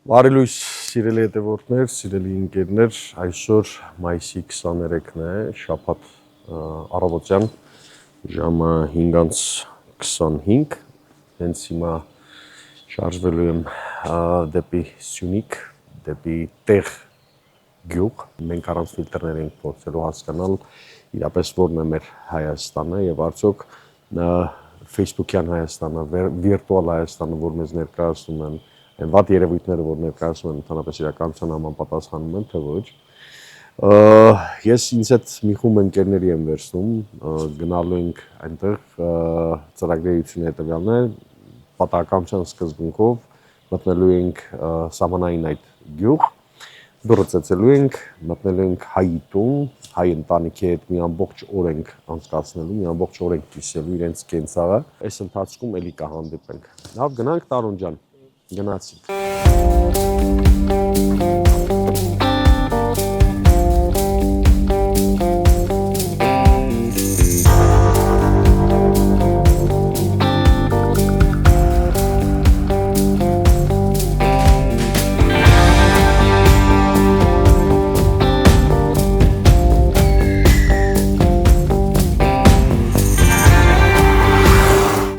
Բարելույս սիրելի հետևորդներ, սիրելի ընկերներ, այսօր մայիսի 23-ն է, շաբաթ առավոտյան ժամը 5:25, հենց հիմա շարժվելու եմ դեպի Սյունիք, դեպի տեղ գյուղ, մենք առանց ֆիլտրներ ենք փորձելու հասկանալ իրապես որն է մեր Հայաստանը եւ արդյոք Facebook-յան Հայաստանը, վիրտուալ Հայաստանը, որ մեզ ներկայացնում են Այն վատ երևույթները, որ ներկայացնում են ընդհանրապես իրականության համապատասխանում են, թե ոչ։ Ես ինձ հետ մի խումբ ընկերների եմ վերցնում, գնալու ենք այնտեղ ծրագրերությունը հետևյալն է, պատահականության սկզբունքով մտնելու ենք սահմանային այդ գյուղ, դուռը ծեծելու ենք, մտնելու ենք հայի տուն, հայ ընտանիքի հետ մի ամբողջ օր ենք անցկացնելու, մի ամբողջ օր ենք կիսելու իրենց կենցաղը, այս ընթացքում էլի կհանդիպենք։ Լավ, գնանք Տարոն ջան։ Գնացինք։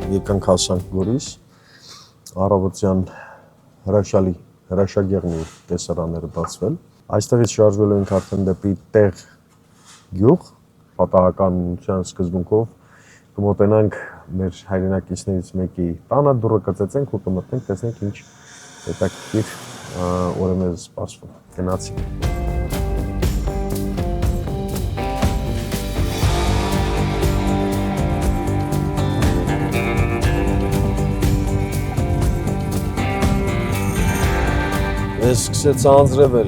Եկանք հասանք Գորիս, առավոտյան հրաշագեղնի տեսարանները բացվել։ Այստեղից շարժվելու ենք արդեն դեպի տեղ գյուղ, պատահականության սկզբունքով կմոտենանք մեր հայրենակիցներից մեկի տանը, դուռը կծեծենք ու կմտնենք, տեսնենք ինչ հետաքրքիր օր է մեզ սպասվում։ Գնացինք։ Ես սկսեց անձրևել,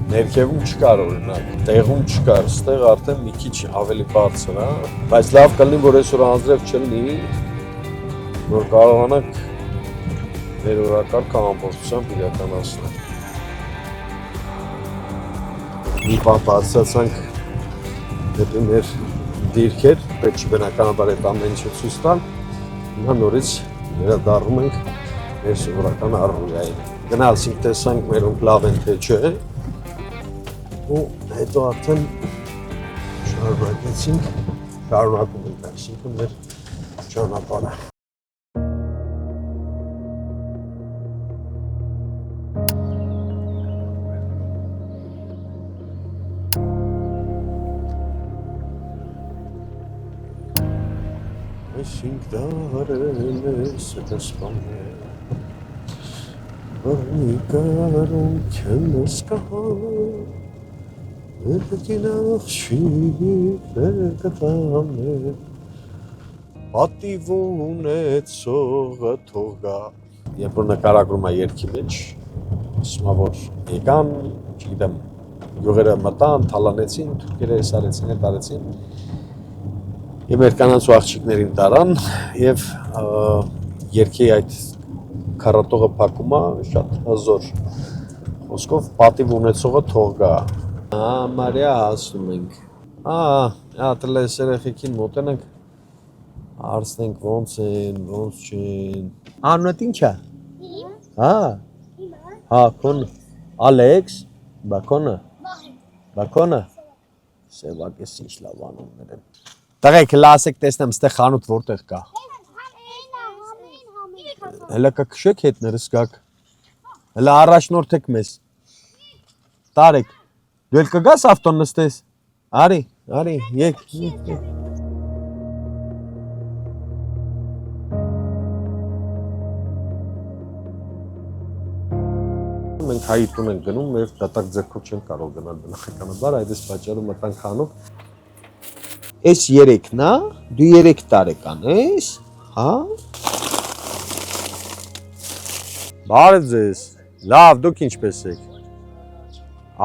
ներքևում չկար օրինակ, տեղում չկար, ստեղ արդեն մի քիչ ավելի բարձր, բայց լավ կլինի, որ այսօր անձրև չլինի, որ կարողանանք մեր օրակարգը ամբողջությամբ իրականացնել։ Մի բան բարձրացանք դեպի մեր դիրքեր, պետք չի բնականաբար այդ ամեն ինչը ցույց տալ, հիմա նորից վերադառնում ենք մեր սովորական առօրյային։ Գնացինք տեսանք մերոնք լավ են թե չէ ու հետո արդեն շարունակում ենք այսինքն մեր ճանապարհը։ Այսինք դարել ես դասպանել Որնի կարում քնս կահան, Վերգին աղշի վերգտամներ, Պատիվ ունեցողը թողա։ Երբ որ նկարագրում է երգի մեջ, ասում է, որ եկան, չգիտեմ, գյուղերը մտան, թալանեցին, թուրքերը այս արեցին, այդ արեցին, և մեր կանանց ու աղջիկներին տարան, և երգի այդ քառատողը փակում է, շատ հզոր խոսքով պատիվ ունեցողը թող գա։ Մարիա ասում ենք։ Ատլես երեխեքին մոտենանք, հարցնենք ոնց են, ոնց չեն։ Անունդ ինչ է։ Քոն Ալեքս, Բակոնը։ Սևակես ինչ լավ անուններ են։ Տղեկ լասեք տեսնեմ, ստեղ խանութ որտեղ կա։ Հələ կքշեք հետներս գաք, հələ առաջնորդեք մեզ, տարեք, դու էլ կգաս ավտոն նստես, արի, եկ։ Մենք հայի տուն ենք գնում, մեր դատակ ձերքով չենք կարող գնալ բնականաբար, այդ ես պատճառով մտանք խանութ։ Էս 3-ն է, դու 3 տարեկան ես, Բարև ձեզ, լավ, դուք ինչպես եք,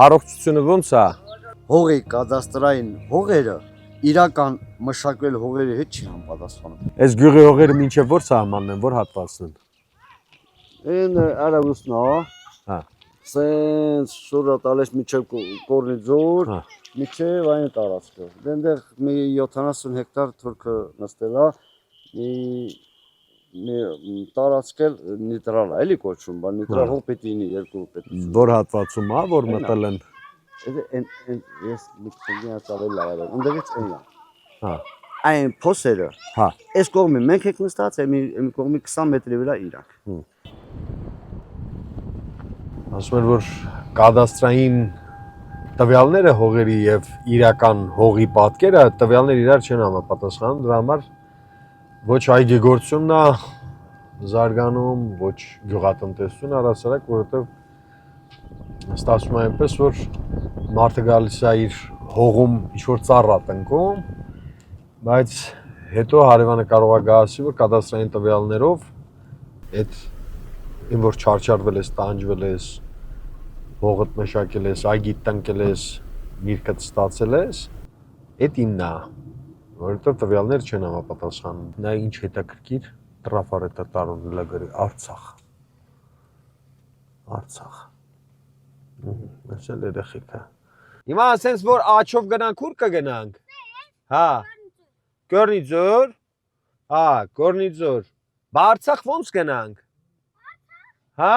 առողջությունը ոնց է։ Հողի կադաստրային հողերը իրական մշակվել հողերի հետ չի համապատասխանում։ Այս գյուղի հողերը մինչև որ սահմանն են, որ հատվածն են։ Այն արավուսն է, սենց շուրա տալես միջև կորնի ձոր, միջև այն տարածքը։ Դենտեղ մի 70 հեկտար թուրքը նստել է, մի տարածքել նիտրալ է, էլի կոչվում, բան նիտրալ հող պետք է լինի երկու պետք է։ Որ հատվածում է, որ մտել են։ Ես միտքին ծավալ լավ եմ։ Ընդդեմ էնա։ Հա։ Այն փոսերը։ Հա։ Այս կողմի մենք եք նստած, այն կողմի 20 մետրի վրա իրանք։ Ասում են, որ կադաստրային տվյալները հողերի եւ իրական հողի պատկերը տվյալներ իրար չեն համապատասխանում, դրա համար ոչ այգեգործությունն է զարգանում, ոչ գյուղատնտեսությունը առասարակ, որովհետեւ ստացվում է այնպես, որ մարդը գալիս է իր հողում ինչ-որ ծառա տնկում, բայց հետո հարևանը կարող է գա ասի, որ կադաստրային տվյալներով այդ ինչ որ չարչարվել ես, տանջվել ես, հողդ մշակել ես, այգիդ տնկել ես, միրգդ ստացել ես, այդ իմն է, որովհետեւ տվյալներ չեն համապատասխանում։ Նա ինչ հետաքրքիր տրաֆարետ է տարուն լագրի Արցախ։ Արցախ։ Այս էլ երեխեք է։ Հիմա ասենց որ աչով գնանք, ուր կգնանք։ Հա։ Գորնիձոր։ Հա, Գորնիձոր։ Բա Արցախ ոնց գնանք։ Հա։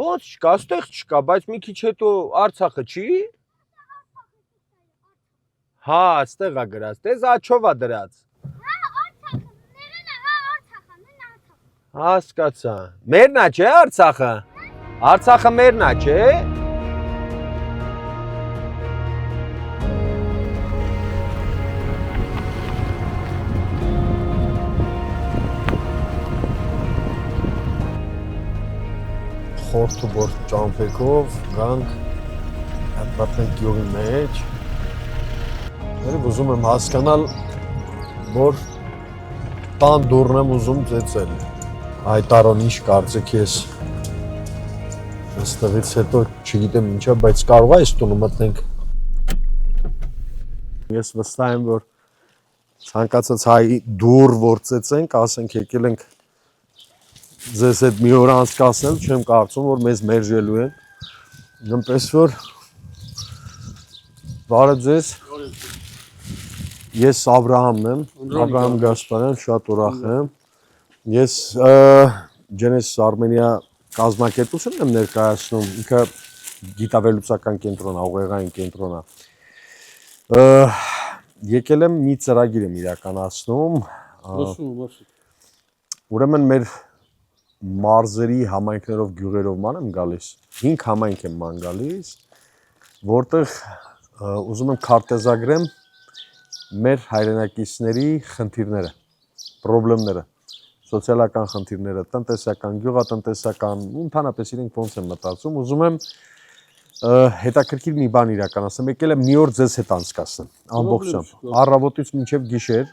Ոնց չկա, այստեղ չկա, բայց մի քիչ հետո Արցախը չի։ Հա, այստեղ է գրած, տես աչով է դրած։ Հասկացա։ Մերն է, չէ՞ Արցախը։ Արցախը մերն է, չէ՞։ Խորթ ու բորթ ճամփեքով գանք պատմենք գյուղի մեջ։ Երբ ուզում եմ հասկանալ, որ տան դուռն եմ ուզում ծեծել։ Այդ առոն ինչ կարծիք ես։ Այստեղից հետո չգիտեմ ինչա, բայց կարող է այս տունը մտնենք։ Ես վստահ եմ, որ ցանկացած հայ դուռ որ ծեծենք, ասենք եկել ենք ձեզ հետ մի օր անցկացնել, չեմ կարծում, որ մեզ մերժելու են։ Նույնպես որ բարև ձեզ։ Ես Աբրահամն եմ, Աբրահամ Գասպարյան, շատ ուրախ եմ։ Ես Genesis Armenia կազմակերպությունն եմ ներկայացնում, ինքը գիտավերլուծական կենտրոն է, ուղեղային կենտրոն է։ Եկել եմ մի ծրագիր եմ իրականացնում։ Ուրեմն մեր մարզերի համայնքներով գյուղերով ման եմ գալիս, 5 համայնք եմ ման գալիս, որտեղ ուզում եմ քարտեզագրեմ մեր հայրենակիցների խնդիրները, պրոբլեմները, սոցիալական խնդիրները, տնտեսական, գյուղատնտեսական, ընդհանրապես իրենք ոնց են մտածում, ուզում եմ հետաքրքիր մի բան իրականացնեմ, եկել եմ մի օր ձեզ հետ անցկացնեմ, ամբողջությամբ, առավոտից մինչև գիշեր,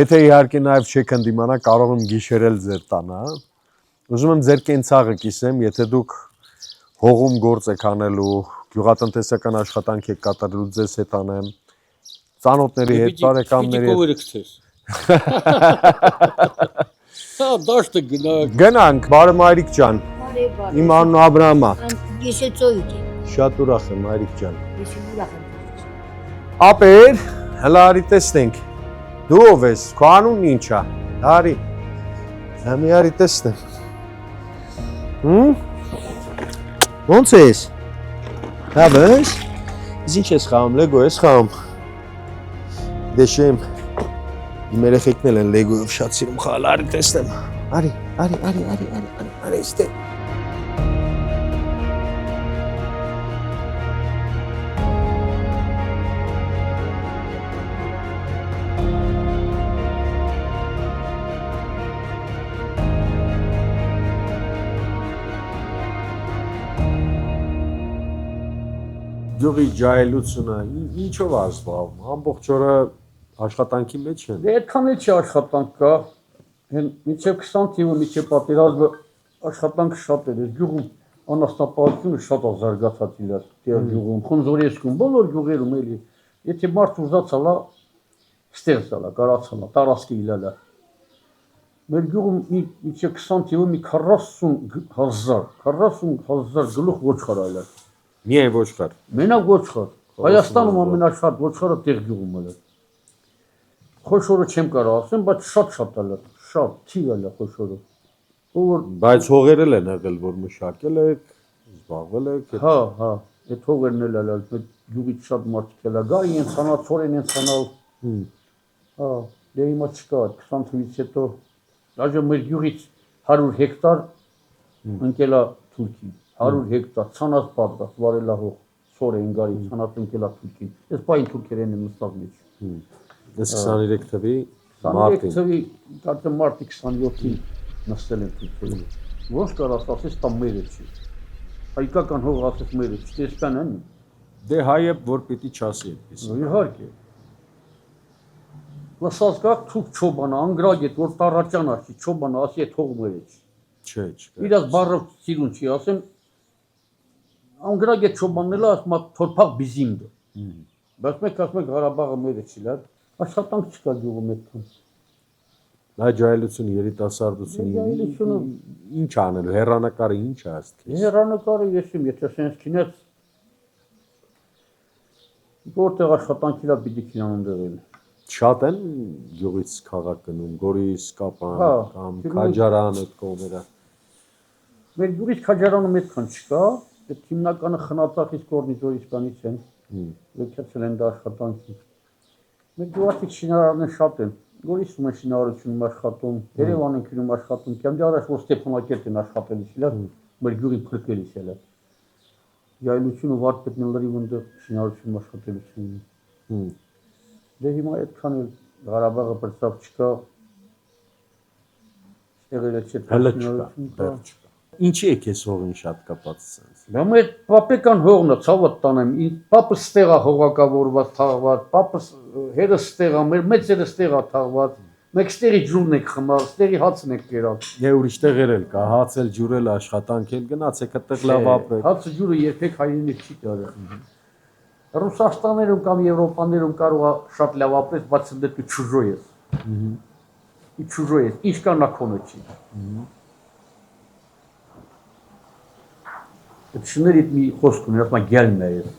եթե իհարկե նաև չեք ընդդիմանա, կարող եմ գիշերել ձեր տանը, ուզում եմ ձեր կենցաղը կիսեմ, եթե դուք հողում գործ եք անելու, գյուղատնտեսական աշխատանք եք կատարելու, ձեզ հետ անեմ, ծանոթների հետ, բարեկամների հետ։ Գնանք, բարև Մայրիկ ջան։ Իմ անունը Աբրահամ է։ Ես էլ ծոյիկ եմ։ Շատ ուրախ եմ, Մայրիկ ջան։ Ես էլ ուրախ եմ։ Ապեր, հլա արի տեսնենք։ Դու ով ես, քո անունն ինչ է։ Արի։ Համի արի տեսնեմ։ Ոնց ես։ Լավ ես։ Ինչ ես խաղում, լեգո ես խաղում։ Դե շեմ։ Իմ երեխեքն էլ են լեգոյով շատ սիրում խաղալ, արի տեսնեմ։ Արի ստե։ Գյուղի ջահելությունը ինչով է զբաղվում, ամբողջ օրը աշխատանքի մեջ են։ Դե այդքան էլ չի աշխատանք կա, մինչև 20 թիվը, մինչև պատերազմը աշխատանքը շատ էր, գյուղում անասնապահությունը շատ է զարգացած իրար, դեր գյուղում, Խնձորեսկում, բոլոր գյուղերում էլի, եթե մարդ ուզածալ է, ստեղծալ է, կարացալ է, տարածքի իլալ է։ Մեր գյուղում մինչև 20 թիվը մի 40,000 գլուխ ոչխար այլ է։ Միայն ոչխար։ Մենակ ոչխար։ Հայաստանում ամենաշատ ոչխարը տեղ գյուղում է։ Խոշորը չեմ կարող ասեմ, բայց շատ էլ է, շատ թիվել է խոշորը։ Որ Բայց հողերել են եղել, որ մշակել եք, զբաղվել եք։ հա, այդ հողերն էլ է, այդ գյուղից շատ մարդիկ էլ է գա, ինձ հանալ, ծորեն ինձ հանալ։ Հա, դե հիմա չկա, 20 թվականից հետո դաժե մեր գյուղից 100 հեկտար ընկելա Թուրքի, 100 հեկտար ցանած պատրաստ վարելա հող, ծոր էին գարի, ցանած ընկելա Թուրքին։ Այս պայն թուրքերեն են նստած մեջ։ Դες 23 թվի 23 մարտին։ թվի, կարծեմ մարտի 27-ին նստել են թուրքերը։ Ոնց կարաս ասես, տա մերը չի։ Հայկական հող ասես մերը չի, տեսկան են։ Դե հայը որ պիտի չասի այդպես։ Իհարկե։ Լսած գա թուրք չոբանը, անգրագետ, որ տառաճան ասի, չոբանը ասի այդ հող մերը չի։ Չէ, չկա։ Իրաց բառով սիրուն չի ասեմ, անգրագետ չոբանն էլ ասում է թորփաղ բիզինգը։ Բայց մեկ ասում եք Ղարաբաղը մերը չի, լավ։ Աշխատանք չկա գյուղում այդքան։ Աջայլություն, երիտասարդությունը ինչ անելու, հեռանկարը ինչ է աստղի։ Հեռանկարը ես իմ, եթե սենց քինես որտեղ աշխատանք իրա պիտի քինան դեղել։ Շատ են գյուղից քաղաք գնում, Գորիս, Կապան կամ գյուղից- Քաջարան այդ կողմերը։ Մեր գյուղից քաջարանում այդքան չկա, այդ հիմնականը խնածախից կորնիզորիսկանից են, եկեցել են դա աշխատանքի։ Մեր գյուղացիք շինարարներ շատ են, Գորիսում են շինարարությունում աշխատում, Երևան են քինում աշխատում, կյանքի առաջ որ Ստեփանակերտ են աշխատելիս, իլա մեր գյուղի փրկելիս էլ է։ Յայլությունը վարդպետն լրիվ ընդեղ շինարարությունում աշխատելիս ունի։ Դե հիմա այդքան էլ Ղարաբաղը բրծավ չկա, եղել է չէ Հələ չկա, դեռ չկա։ Ինչի է քեզ հողին շատ կապած սենց։ Դա մեր պապեկան հողն է, ցավոտ տանեմ, պապը ստեղ է հողակավորված, թաղված, պապս հերը ստեղ է, մեր մեծերը ստեղ է թաղված, մեկ ստեղի ջուրն եք խմալ, ստեղի հացն եք կերալ։ Դե ուրիշ տեղեր էլ կա, հացել, ջուրել, աշխատանք էլ գնացեք այդտեղ լավ ապրեք։ Հացը ջուրը երբեք հայրենիք չի կարել։ Ռուսաստաներում կամ Եվրոպաներում կարող է շատ լավ ապրես, բայց դու չուժո ես։ Ի չուժո ես, ինչ կա նա քոնը չի։ Այդ շներիդ մի խոսք ունի, ասում է գելմե ես։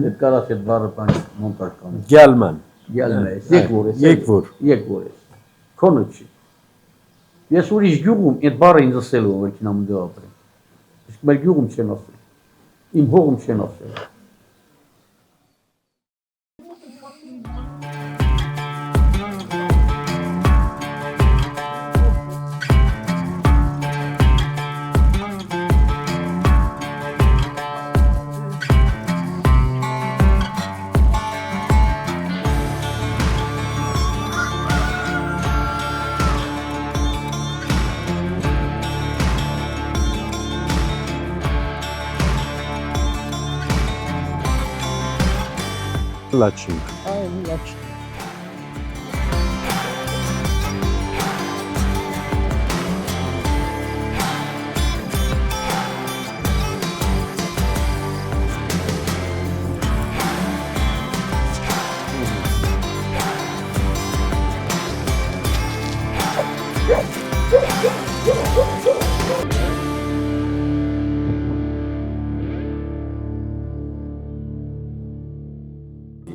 Այդ կարաս այդ բառը բան մոնտաժ կանես։ Գյալման։ Գելմե ես, եկվոր ես։ Եկվոր։ Եկվոր ես։ Քոնը չի։ Ես ուրիշ գյուղում այդ բառը ինձ ասելու եմ, որ կինամ դու ապրեմ։ Իսկ մեր գյուղում չեն ասել։ Իմ հողում չեն ասել։ Լաչինք։ Այո, լաչ։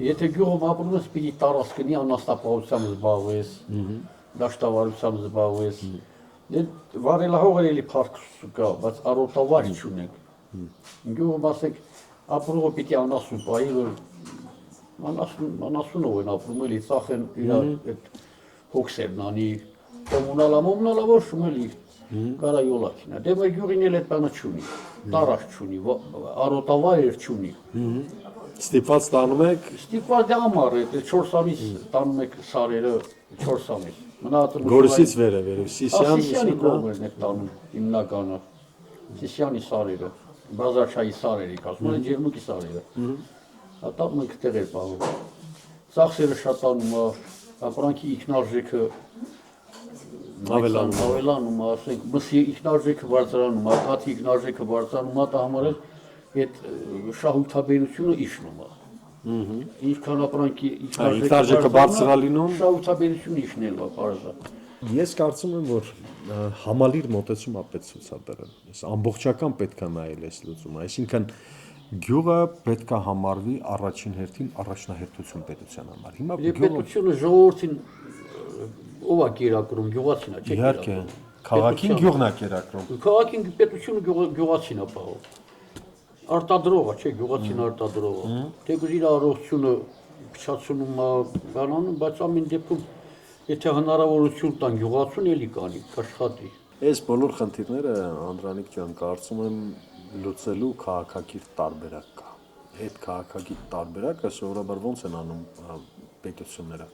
Եթե գյուղում ապրում ես, պիտի տարածքնի անաստապահությամբ զբաղվես, դաշտավարությամբ զբաղվես։ Դե վարելահողեր էլի փառք կա, բայց արոտավար չունենք։ Գյուղում ասենք ապրողը պիտի անասուն պայի, որ անասունով են ապրում էլի, ծախեն իր այդ հոգսերն անի, կոմունալա որ շում էլի կարա յոլակին։ Դե մեր գյուղին էլ այդ բանը չունի, տարած չունի, արոտավար էր չունի։ Ստիպված տանում եք։ Ստիպված դե ամառ է, 4 ամիս տանում եք սարերը 4 ամիս։ Մնացածը Գորիսից վերև, Սիսյանի Սիսյան։ կողմերն եք տանում հիմնականը։ Սիսյանի սարերը, Բազարչայի սարերի, ասում են ջերմուկի սարերը։ Տանում եք տեղեր պահում։ Ծախսերը շատանում է, ապրանքի ինքնարժեքը ավելանում է, ասենք մսի ինքնարժեքը բարձրանում է, կաթի ինքնարժեքը բարձրանում է, դա համար է այդ շահութաբերությունը իջնում է։ Ինչքան ապրանքի ինքնարժեքը բարձր է լինում, շահութաբերությունը իջնել է, պարզա։ Ես կարծում եմ, որ համալիր մոտեցում է պետք ցուցաբերել։ Ես ամբողջական պետք է նայել այս լուծումը, այսինքն Գյուղը պետք է համարվի առաջին հերթին առաջնահերթություն պետության համար։ Հիմա Պետությունը ժողովրդին ով է կերակրում, գյուղացին է, չէ՞։ իհարկե քաղաքին գյուղն է կերակրում։ Քաղաքին պետությունը գյուղացին է պահում։ Արտադրողը, չէ, գյուղացին արտադրողը։ Թեկուզ իր առողջությունը փչացնում է, բանանում, բայց ամեն դեպքում եթե հնարավորություն տան գյուղացուն էլի կանի, կաշխատի։ Այս բոլոր խնդիրները Անդրանիկ ջան կարծում եմ լուծելու քաղաքակիրթ տարբերակ կա։ Այդ քաղաքակիրթ տարբերակը սովորաբար ոնց են անում պետությունները։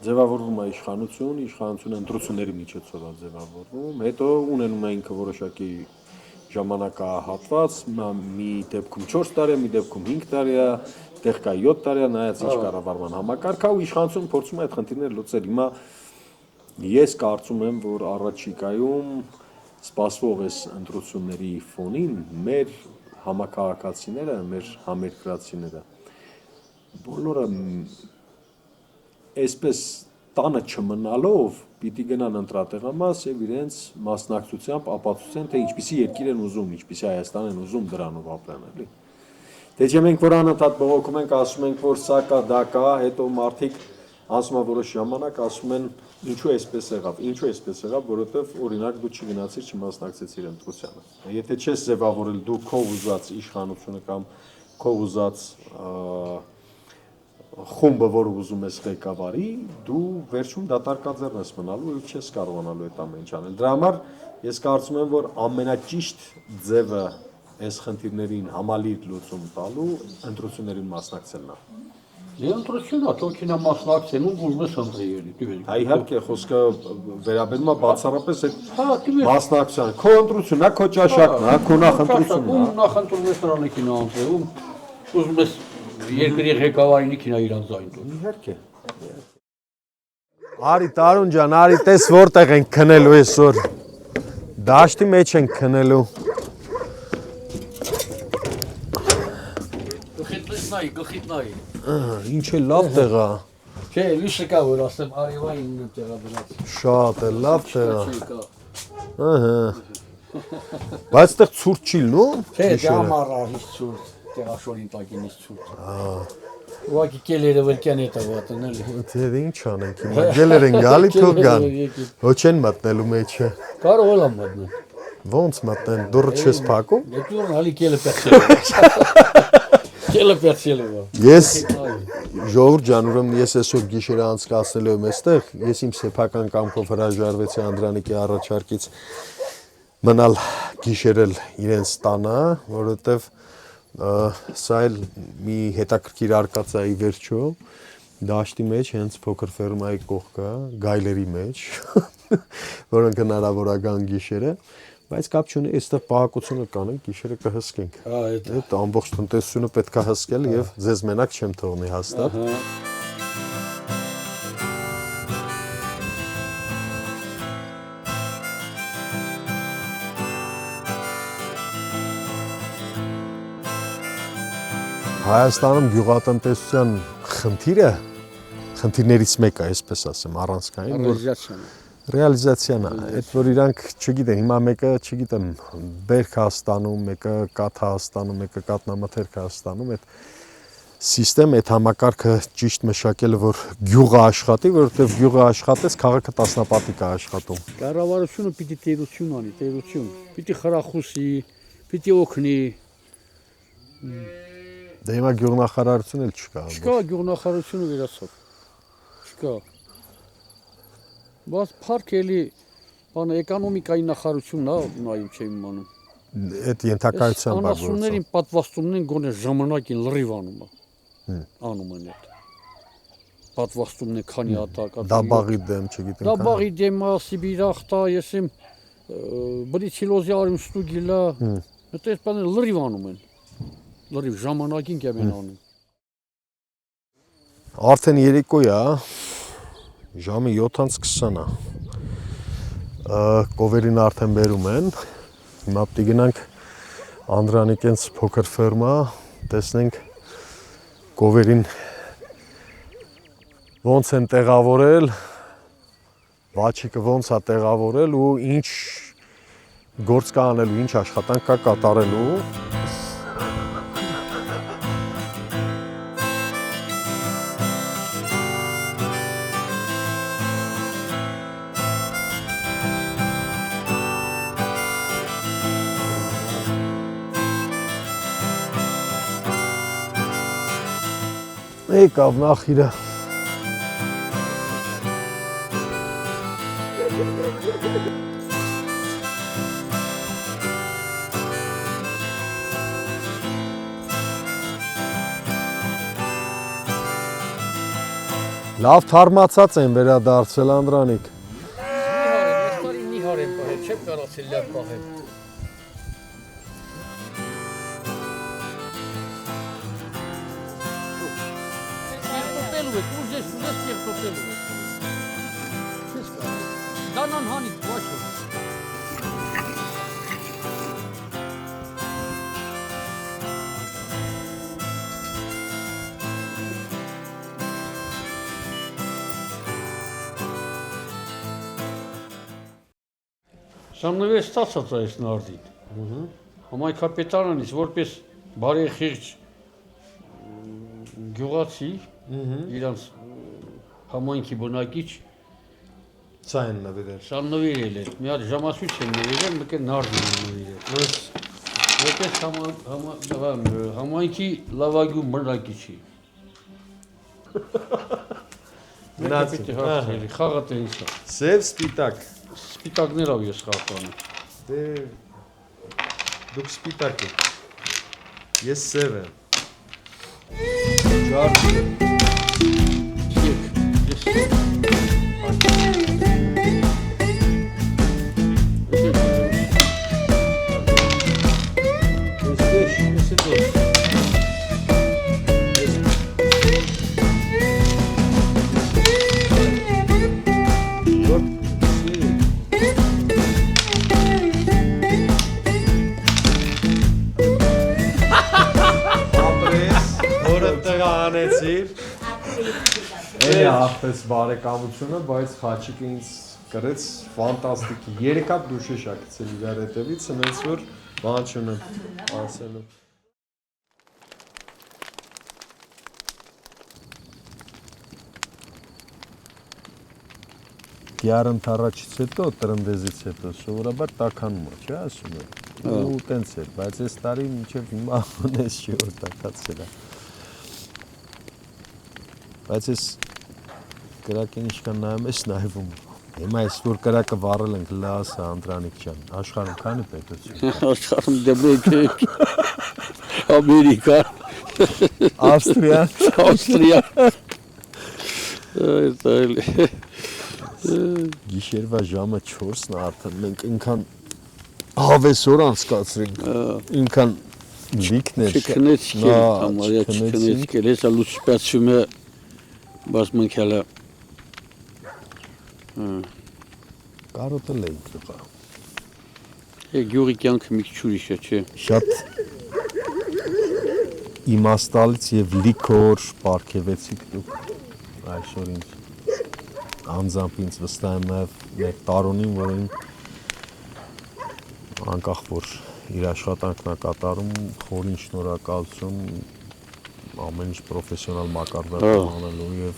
Ձևավորվում է իշխանությունը ընտրությունների միջոցով է ձևավորվում, հետո ունենում է ինքը որոշակի ժամանակահատված, մի դեպքում 4 տարի է, մի դեպքում 5 տարի է, տեղ կա 7 տարի է, նայած ինչ կառավարման համակարգ է ու իշխանությունը փորձում է այդ խնդիրները լուծել։ Հիմա ես կարծում եմ, որ առաջիկայում սպասվող այս ընտրությունների ֆոնին մեր համակարգացիները, մեր համերկրացիները բոլորը այսպես տանը չմնալով պիտի գնան ընտրատեղամաս եւ իրենց մասնակցությամբ ապացուցեն, թե ինչպիսի երկիր են ուզում, ինչպիսի Հայաստան են ուզում դրանով ապրեն, էլի։ Դե չէ մենք որ անընդհատ բողոքում ենք, ասում ենք, որ սա կա, դա կա, հետո մարդիկ ասում են որոշ ժամանակ, ասում են ինչու այսպես եղավ, որովհետև օրինակ դու չգնացիր, չմասնակցեցիր ընտրությանը։ Եթե չես ձևավորել դու քո ուզած իշխանությունը կամ քո ուզած խումբը, որը ուզում ես ղեկավարի, դու վերջում դատարկաձեռն ես մնալու եւ չես կարողանալու այդ ամեն ինչ անել։ Դրա համար ես կարծում եմ, որ ամենաճիշտ ձևը այս խնդիրներին համալիր լուծում տալու ընտրություններին մասնակցելն է։ Ընտրությունը թողքինա մասնակցեն ու ուզում ես ընտրեի։ Իհարկե խոսքը վերաբերում է բացառապես այդ մասնակցության։ Քո ընտրությունն է, քո ճաշակն է, քո նախընտրությունն է։ Նախընտրում ես նրան կինա ընտրում, ուզում ես երկրի ղեկավարին կինա իրան զայն տուն։ Իհարկե։ Արի Տարուն ջան, արի տես որտեղ ենք քնելու այսօր։ Դաշտի մեջ ենք քնելու։ Գլխիտ նայի։ Ինչ է լավ տեղ է։ Չէ, լույսը կա որ ասեմ արևային տեղա դրած։ Շատ է լավ տեղ է։ Ահա։ Բայց տեղ ցուրտ չի լինում։ Չէ, դա ամառա հիշ ցուրտ, տեղաշորին տակինից ցուրտ։ Ուղղակի կելերը վրկյան է տվատն էլի։ Դե ինչ անենք հիմա։ Գելեր են գալի թող գան։ Ոչ են մտնելու մեջը։ Կարող եմ մտնել։ Ոնց մտնեն, դուրը չես փակում։ Դե դու հալի կելը պերցել։ Կելը պերցել է։ Ես ժողովուրդ ջան, ուրեմն ես այսօր գիշերը անցկացնելու եմ այստեղ, ես իմ սեփական կամքով հրաժարվեցի Անդրանիկի առաջարկից մնալ գիշերել իրենց տանը, որովհետև սա էլ մի հետաքրքիր արկածայի վերջո դաշտի մեջ հենց փոքր ֆերմայի կողքը, գայլերի մեջ, որոնք հնարավոր է գան գիշերը, բայց կապ չունի, այստեղ պահակությունը կանենք, գիշերը կհսկենք։ Այդ ամբողջ տնտեսությունը պետք է հսկել եւ ձեզ մենակ չեմ թողնի հաստատ։ Հայաստանում գյուղատնտեսության խնդիրներից մեկը, այսպես ասեմ, առանցքային, որ ռեալիզացիան է, այդ որ իրանք չգիտեն, հիմա մեկը, չգիտեմ, բերք է ստանում, մեկը կաթ է ստանում, մեկը կատնամթերք է ստանում, այդ սիստեմ, այդ համակարգը ճիշտ մշակելը, որ գյուղը աշխատի, որովհետև գյուղը աշխատեց, քաղաքը տասնապատիկ է աշխատում։ Կառավարությունը պիտի տերություն անի, տերություն, պիտի խրախուսի, պիտի օգնի։ Դե հիմա գյուղնախարարություն էլ չկա։ Չկա գյուղնախարարությունը վերացավ։ Չկա։ Բայց փառք էլի բանը էկոնոմիկայի նախարարությունն է, նայում չեմ իմանում։ Այդ ենթակայությամբ է գործում։ Անասուններին պատվաստումն են գոնե ժամանակին լրիվ անում է։ Անում են այդ։ Պատվաստումն է քանի հատակ։ Դաբաղի դեմ, չգիտեմ։ Դաբաղի դեմ, Սիբիրախտա, ես եմ բրիցիլոզի արում ստուգիլա։ Այդ բանը լրիվ անում են։ Լրիվ ժամանակին կեմ են անում։ Արդեն երեկո է, ժամը 7:20 է։ Կովերին արդեն բերում են։ Հիմա պիտի գնանք Անդրանիկենց փոքր ֆերմա, տեսնենք կովերին ոնց են տեղավորել, բաչիկը ոնց է տեղավորել ու ինչ գործ կա անելու, ինչ աշխատանք կա կատարելու։ Եկավ նախիրը։ Լավ թարմացած են վերադարձել Անդրանիկ։ Նիհար եմ պահել, չեմ կարացել լավ պահել։ Տոտելու եք, ուր ես ունես և տոտելու եք։ Չես կարել։ Դանան հանիք, բաչո։ Սամնվեր ստացած այս նարդին։ Համայ կապետանանից, որպես բարեխիղճ գյուղացի, իրանց համայնքի բնակիչ Սա են նվիրել։ սա նվիրել էր։ Մի հատ ժամացույց են նվիրել, մեկ է նարդին են նվիրել։ Որպես համայնքի լավագույն բնակիչի։ Գնացին։ Խաղը տենիս է։ Սև սպիտակ։ Սպիտակներով ես խաղտանը։ Դե դուք սպիտակ եք։ Ես սև եմ։ Ջարդ։ Էլի ախպես բարեկամությունը, բայց խաչիկը ինձ կրեց ֆանտաստիկ։ Երեք հատ դուշ է շակցել իրար հետևից, հենց որ բան չունեմ ասելու։ Դիարն թառաչից հետո, տրնդեզից հետո սովորաբար տաքանում է, չէ՞ ասում եմ։ Ու տենց էր, բայց այս տարի մինչև հիմա ունես չի որ տաքացել է։ Բայց ես կրակին ինչքան նայում ես նայվում։ Հիմա այսօր կրակը վառել ենք լասը Անդրանիկ ջան։ Աշխարհում քանի պետություն։ Աշխարհում դեպրեկ Ամերիկա, Ավստրիա, Ավստրիա։ Այլ Գիշերվա ժամը 4-ն է արդեն մենք ինքան հավեսօր անցկացրինք։ Ինքան լիքներ։ չքնեցիք էլ, համարյա չքնեցիք էլ, հեսա լուց սպացում է բազմնքյալը Կարոտել էինք տղա։ Գյուղի կյանքը մի քիչ ուրիշ է, չէ։ Շատ իմաստալից եւ լիքոր պարգևեցիք դուք այսօր ինձ անձամբ ինձ վստահ եմ նաեւ մեր տարոնին, որին անկախ որ իր աշխատանքն է կատարում, խորին շնորհակալություն ամեն ինչ պրոֆեսիոնալ մակարդակում անելու եւ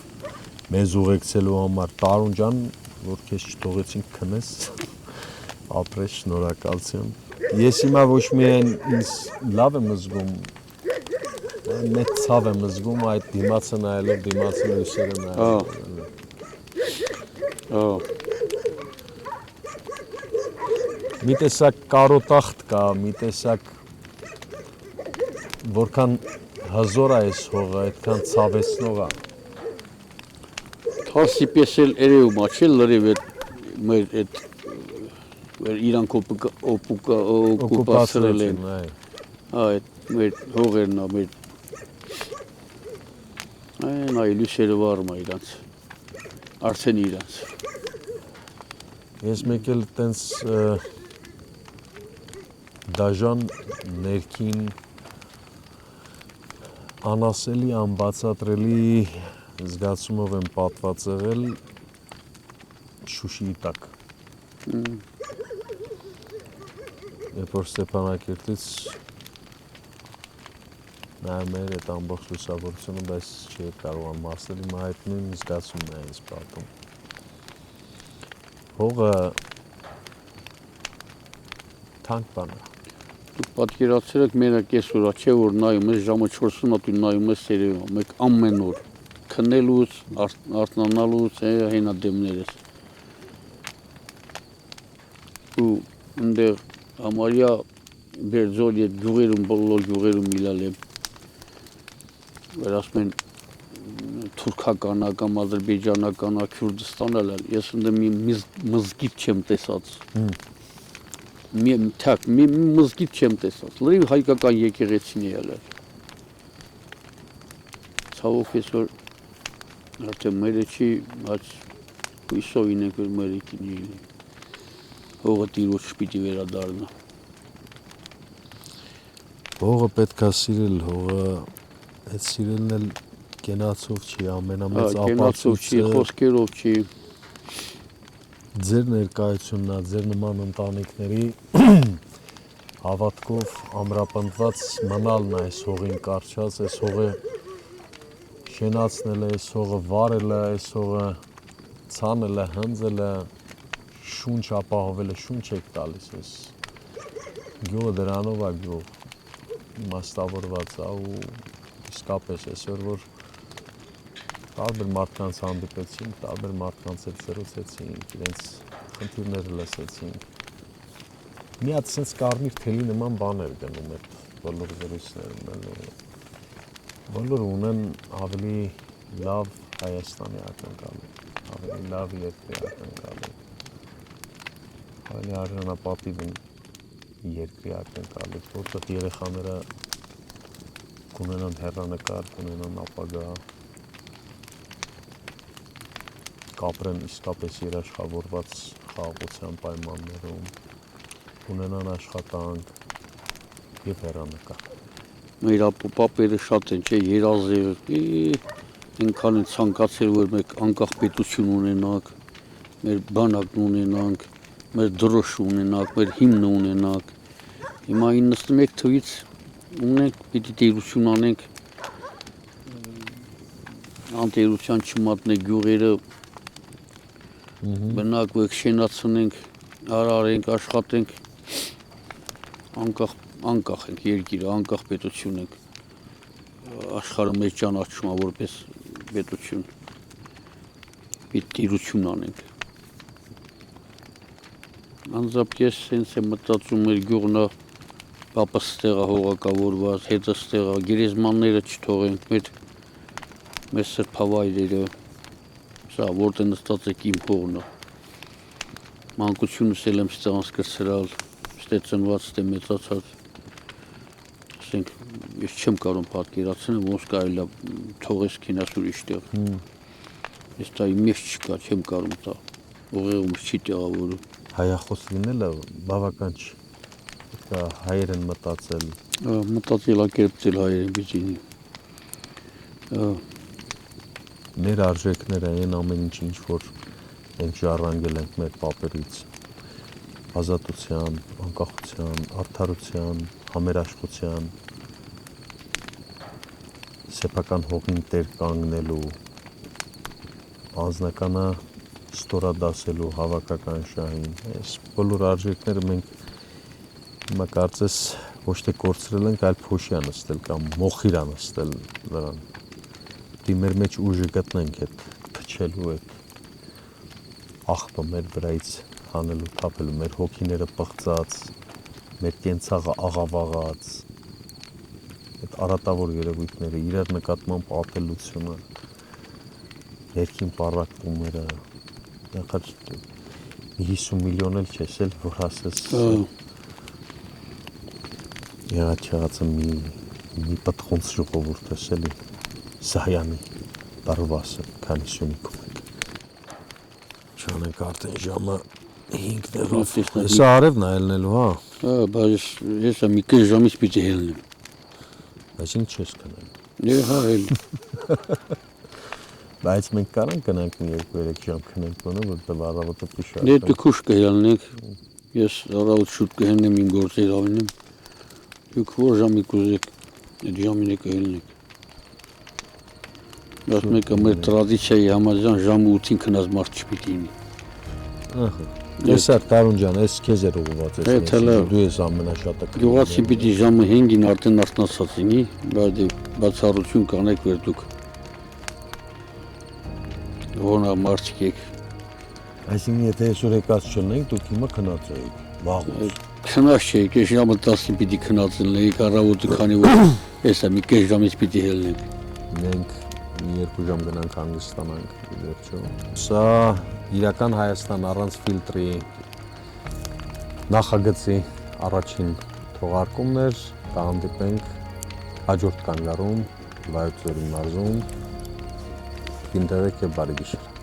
մեզ ուղեկցելու համար Տարոն ջան, որ քեզ չթողեցինք քնես, ապրես շնորհակալություն։ Ես հիմա ոչ միայն ինձ լավ եմ զգում, մեծ ցավ եմ զգում այդ դիմացը նայելով, դիմացի լույսերը նայելով։ Մի տեսակ կարոտախտ կա, մի տեսակ որքան հզոր է այս հողը, այդքան ցավեցնող է։ Թարսի պես էլ երևում է, չէ՞ լրիվ մեր այդ իրանք օկուպացրել են։ Այդ մեր հողերն է, մեր այն այ լույսերը վառում է իրանց, արդեն իրանց։ Ես մեկ էլ տենց դաժան ներքին անասելի, անբացատրելի զգացումով եմ պատված եղել Շուշիի տակ։ Երբ որ Ստեփանակերտից նայում էր այդ ամբողջ լուսավորությունը, բայց չի կարող մարսել, հիմա այդ նույն զգացումն է ինձ պատում։ Հողը թանկ բան է։ Դուք պատկերացրեք մենակ այսօր չէ որ նայում ես ժամը 4-ին դու նայում ես երևա մեկ ամեն օր քնելուց արթնանալուց հենա դեմներս ու այնտեղ ամարյա Բերձորի այդ գյուղերում բոլոր գյուղերում միլալ եմ որ ասում են թուրքական կամ ադրբեջանական Քուրդիստան էլ ես ընդեմ մի մզգիթ չեմ տեսած մի մզգիթ չեմ տեսած լրիվ հայկական եկեղեցին է ելել ցավոք այսօր արդեն մերը չի բայց հույսով ինենք որ մերը կինի հողը տիրոջ պիտի վերադառնա Հողը պետք է սիրել, հողը այդ սիրելն էլ կենացով չի, ամենամեծ ապացույցը խոսքերով չի ձեր ներկայությունն է, ձեր նման ընտանիքների հավատքով ամրապնդված մնալն է այս հողին կարճած, այս հողը շենացնել է, այս հողը վարել է, այս հողը ցանել է, հնձել է, շունչ ապահովել է, շունչ եք տալիս այս գյուղը դրանով է գյուղ իմաստավորված է ու իսկապես այսօր որ տարբեր մարդկանց հանդիպեցինք, տարբեր մարդկանց հետ զրուցեցինք, իրենց խնդիրները լսեցինք։ Մի հատ sense կարմիր թելի նման բաներ գնում այդ բոլոր զրույցներում, բոլորը ունեն ավելի լավ Հայաստանի ակնկալի, ավելի լավ երկրի ակնկալի, ավելի արժանապատիվ երկրի ակնկալի, որտեղ երեխաները կունենան հեռանկար, կունենան ապագա, կապրեն իսկապես երաշխավորված խաղաղության պայմաններում, ունենան աշխատանք եւ հեռանկար։ Մեր ապապերը շատ են, չէ, երազեր, այնքան են ցանկացել, որ մենք անկախ պետություն ունենանք, մեր բանակն ունենանք, մեր դրոշ ունենանք, մեր հիմնը ունենանք։ Հիմա 91 թվից ունենք, պիտի տերություն անենք, անտերության չմատնենք գյուղերը, բնակվենք, շենացնենք, արարենք, աշխատենք, անկախ ենք երկիրը, անկախ պետություն ենք, աշխարհը մեզ ճանաչում է որպես պետություն, պիտի տիրություն անենք։ Անձամբ ես հենց եմ մտածում մեր գյուղնա պապս ստեղա հողակավորված, հետս ստեղա, գերեզմանները չթողենք, մեր սրբավայրերը, սա որտեղ նստած եք իմ հողնը, մանկությունս էլ եմ ստեղ անցկացրել, ստեղ ծնված, ստեղ մեծացած, ասենք, ես չեմ կարող պատկերացնել, ոնց կարելի է թողես քինաս ուրիշտեղ, ես դա իմ մեջ չկա, չեմ կարող տա, ուղեղումս չի տեղավորում։ Հայախոս լինելը բավական չի, պետք է հայեր են մտածել։ Մտածելակերպել հայերեն պիտի։ Մեր արժեքները այն ամեն ինչ որ մենք ժառանգել ենք մեր պապերից, ազատության, անկախության, արդարության, համերաշխության, սեփական հողին տեր կանգնելու, անձնականը ստորադասելու հավաքական շահին, այս բոլոր արժեքները մենք հիմա կարծես ոչ թե կորցրել ենք, այլ փոշի անստել կամ մոխիր անստել նրան։ Դի մեր մեջ ուժը գտնենք այդ փչելու այդ աղբը մեր վրայից հանելու, թափելու, մեր հոգիները պղծած, մեր կենցաղը աղավաղած, այդ արատավոր երևույթները, իրար նկատմամբ ատելությունը, ներքին պառակտումները, նախար 50 միլիոն էլ չես էլ, որ ասես եղաչեղացը մի պտխոնց ժողովուրդ ես էլի, Սահյանի տարվասը, քանի սյունիքում եք։ Չանենք արդեն ժամը 5-ներով, հեսա արև նայելնելու, հա։ Բայց ես մի կես ժամից պիտի հելնեմ։ Բայց ինչ չես կնալ։ Հա, էլ։ Բայց մենք կարանք կնանք մի 2-3 ժամ քնենք բոնը, որտեղ առավոտը պիշարդ։ Դե դու քուշ կհելնենք, ես առավոտ շուտ կհելնեմ իմ գործեր ավնեմ, դուք որ ժամի կուզեք, այդ ժամին է կհելնենք։ Ասում եք մեր տրադիցիայի համաձայն ժամը 8-ին քնած մարդ չպիտի լինի։ Տեսար Տարուն ջան, այս քեզ էր ուղղված այս Հետ հələ դու ես ամենաշատը։ Գյուղացի պիտի ժամը 5-ին արդեն արթնացած լինի, բայց բացառություն կանեք վեր դուք։ Որոնա մարդիկ եք։ Այսինքն եթե այսօր եկած չլինենք, դուք հիմա քնած էիք, վաղուց։ Քնած չէիք, ես ժամը 10-ին պիտի քնած լինեիք, առավոտը քանի որ էսա մի կես ժամից պիտի ելնենք։ Մենք մի 2 ժամ գնանք հանգստանանք, վերջո։ Սա իրական Հայաստան առանց ֆիլտրի նախագծի առաջին թողարկումն էր, կհանդիպենք հաջորդ կանգառում, Վայոց ձորի մարզում, ինտերեք եւ բարի գիշեր։